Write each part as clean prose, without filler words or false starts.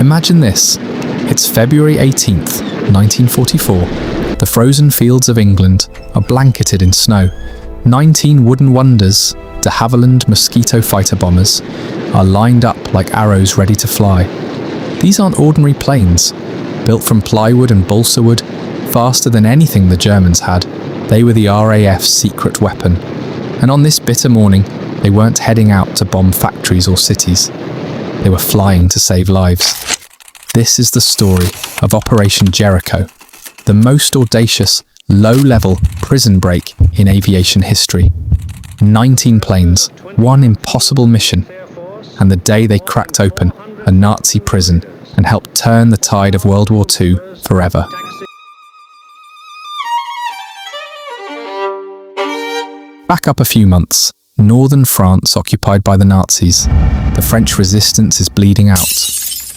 Imagine this. It's February 18th, 1944. The frozen fields of England are blanketed in snow. 19 wooden wonders, de Havilland Mosquito fighter bombers, are lined up like arrows ready to fly. These aren't ordinary planes. Built from plywood and balsa wood, faster than anything the Germans had, they were the RAF's secret weapon. And on this bitter morning, they weren't heading out to bomb factories or cities. They were flying to save lives. This is the story of Operation Jericho, the most audacious, low-level prison break in aviation history. 19 planes, one impossible mission, and the day they cracked open a Nazi prison and helped turn the tide of World War II forever. Back up a few months. Northern France occupied by the Nazis. The French resistance is bleeding out.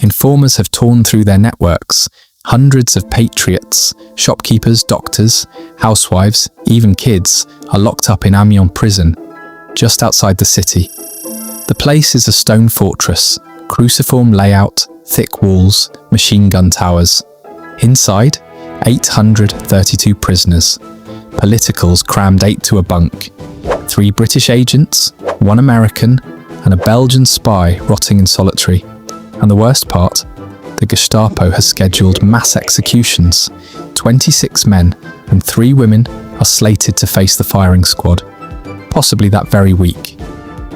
Informers have torn through their networks. Hundreds of patriots, shopkeepers, doctors, housewives, even kids, are locked up in Amiens Prison, just outside the city. The place is a stone fortress, cruciform layout, thick walls, machine gun towers. Inside, 832 prisoners. Politicals crammed 8 to a bunk. 3 British agents, 1 American, and a Belgian spy rotting in solitary. And the worst part, the Gestapo has scheduled mass executions. 26 men and 3 women are slated to face the firing squad, possibly that very week.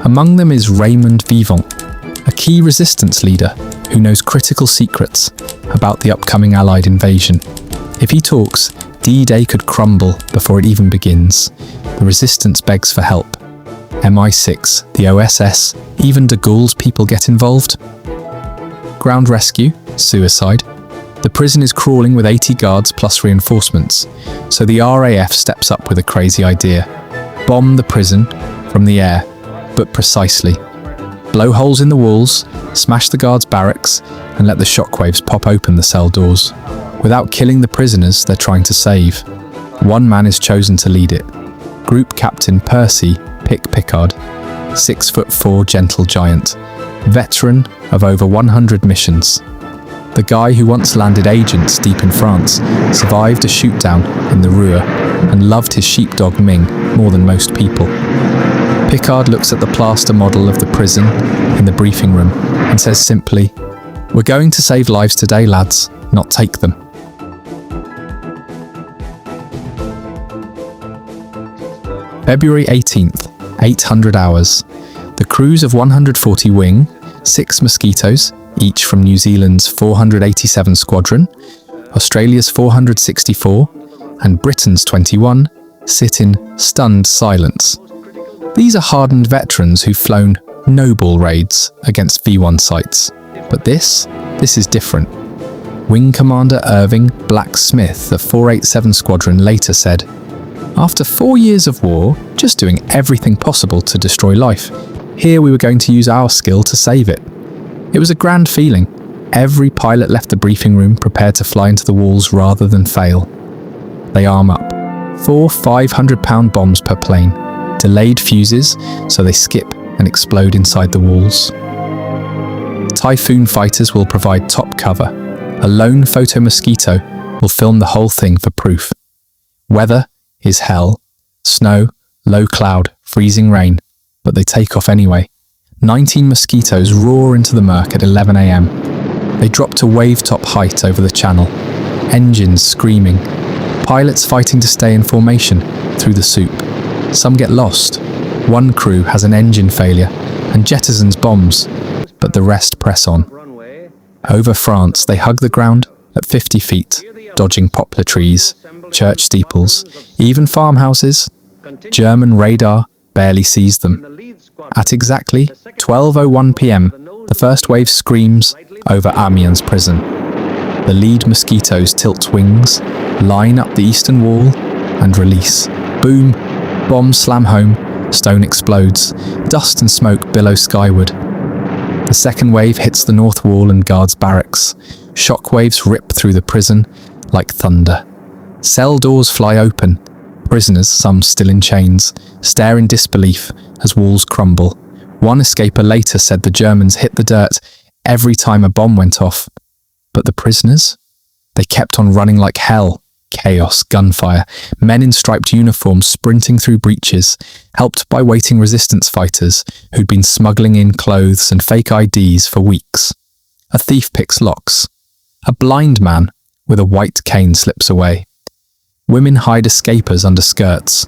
Among them is Raymond Vivant, a key resistance leader who knows critical secrets about the upcoming Allied invasion. If he talks, D-Day could crumble before it even begins. The resistance begs for help. MI6, the OSS, even de Gaulle's people get involved. Ground rescue, suicide. The prison is crawling with 80 guards plus reinforcements, so the RAF steps up with a crazy idea. Bomb the prison from the air, but precisely. Blow holes in the walls, smash the guards' barracks, and let the shockwaves pop open the cell doors. Without killing the prisoners they're trying to save. 1 man is chosen to lead it. Group Captain Percy Pickard, 6'4" gentle giant, veteran of over 100 missions. The guy who once landed agents deep in France survived a shoot-down in the Ruhr and loved his sheepdog Ming more than most people. Pickard looks at the plaster model of the prison in the briefing room and says simply, "We're going to save lives today, lads, not take them." February 18th, 800 hours. The crews of 140 Wing, 6 Mosquitoes, each from New Zealand's 487 Squadron, Australia's 464, and Britain's 21, sit in stunned silence. These are hardened veterans who've flown no-ball raids against V1 sites. But this is different. Wing Commander Irving Black Smith of 487 Squadron later said, "After 4 years of war, just doing everything possible to destroy life, here we were going to use our skill to save it." It was a grand feeling. Every pilot left the briefing room prepared to fly into the walls rather than fail. They arm up. 4 500-pound bombs per plane. Delayed fuses, so they skip and explode inside the walls. Typhoon fighters will provide top cover. A lone photo mosquito will film the whole thing for proof. Weather is hell. Snow, low cloud, freezing rain. But they take off anyway. 19 Mosquitoes roar into the murk at 11 a.m. They drop to wave-top height over the channel. Engines screaming. Pilots fighting to stay in formation through the soup. Some get lost. 1 crew has an engine failure and jettisons bombs, but the rest press on. Over France, they hug the ground at 50 feet, dodging poplar trees, church steeples, even farmhouses. German radar barely sees them. At exactly 12:01 p.m, the first wave screams over Amiens Prison. The lead Mosquitoes tilt wings, line up the eastern wall, and release. Boom! Bombs slam home, stone explodes, dust and smoke billow skyward. The second wave hits the north wall and guards barracks. Shockwaves rip through the prison like thunder. Cell doors fly open. Prisoners, some still in chains, stare in disbelief as walls crumble. One escaper later said the Germans hit the dirt every time a bomb went off But the prisoners? They kept on running like hell. Chaos, gunfire, men in striped uniforms sprinting through breaches, helped by waiting resistance fighters who'd been smuggling in clothes and fake IDs for weeks. A thief picks locks. A blind man with a white cane slips away. Women hide escapers under skirts.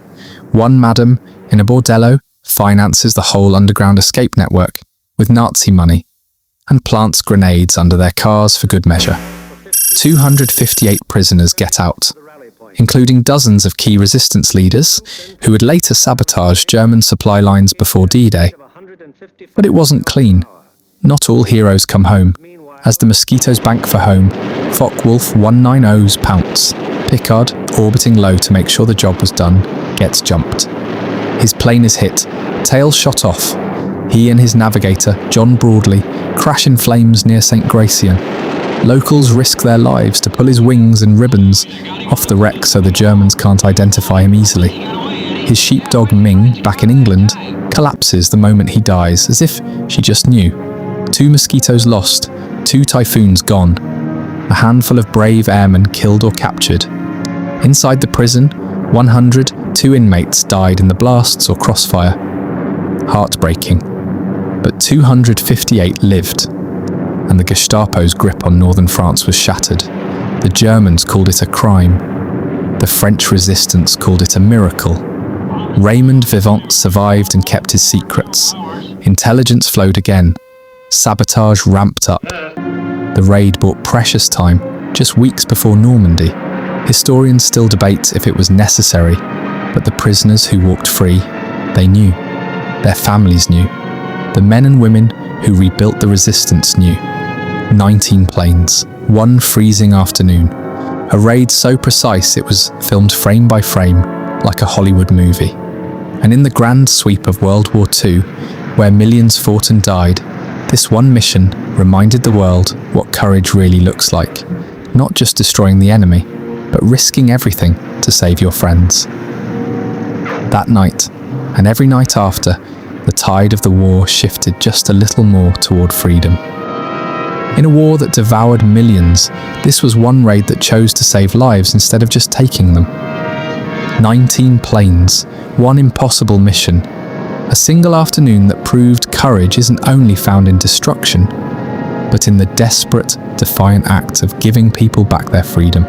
One madam in a bordello finances the whole underground escape network with Nazi money and plants grenades under their cars for good measure. 258 prisoners get out, including dozens of key resistance leaders who would later sabotage German supply lines before D-Day. But it wasn't clean. Not all heroes come home. As the Mosquitoes bank for home, Focke-Wulf 190's pounce. Picard, orbiting low to make sure the job was done, gets jumped. His plane is hit, tail shot off. He and his navigator, John Broadley, crash in flames near St. Gratien. Locals risk their lives to pull his wings and ribbons off the wreck so the Germans can't identify him easily. His sheepdog Ming, back in England, collapses the moment he dies, as if she just knew. 2 mosquitoes lost, 2 typhoons gone. A handful of brave airmen killed or captured. Inside the prison, 102 inmates died in the blasts or crossfire. Heartbreaking. But 258 lived. And the Gestapo's grip on northern France was shattered. The Germans called it a crime. The French resistance called it a miracle. Raymond Vivant survived and kept his secrets. Intelligence flowed again. Sabotage ramped up. The raid bought precious time, just weeks before Normandy. Historians still debate if it was necessary, but the prisoners who walked free, they knew. Their families knew. The men and women who rebuilt the resistance knew. 19 planes, one freezing afternoon. A raid so precise it was filmed frame by frame, like a Hollywood movie. And in the grand sweep of World War II, where millions fought and died, this one mission reminded the world what courage really looks like. Not just destroying the enemy, but risking everything to save your friends. That night, and every night after, the tide of the war shifted just a little more toward freedom. In a war that devoured millions, this was one raid that chose to save lives instead of just taking them. 19 planes, one impossible mission. A single afternoon that proved courage isn't only found in destruction, but in the desperate, defiant act of giving people back their freedom.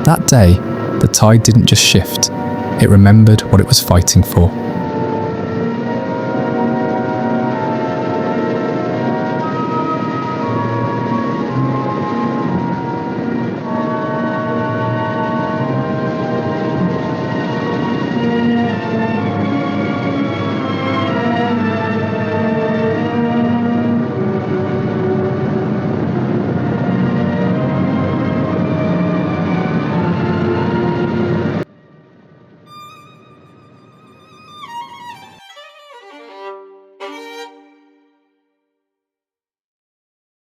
That day, the tide didn't just shift, it remembered what it was fighting for.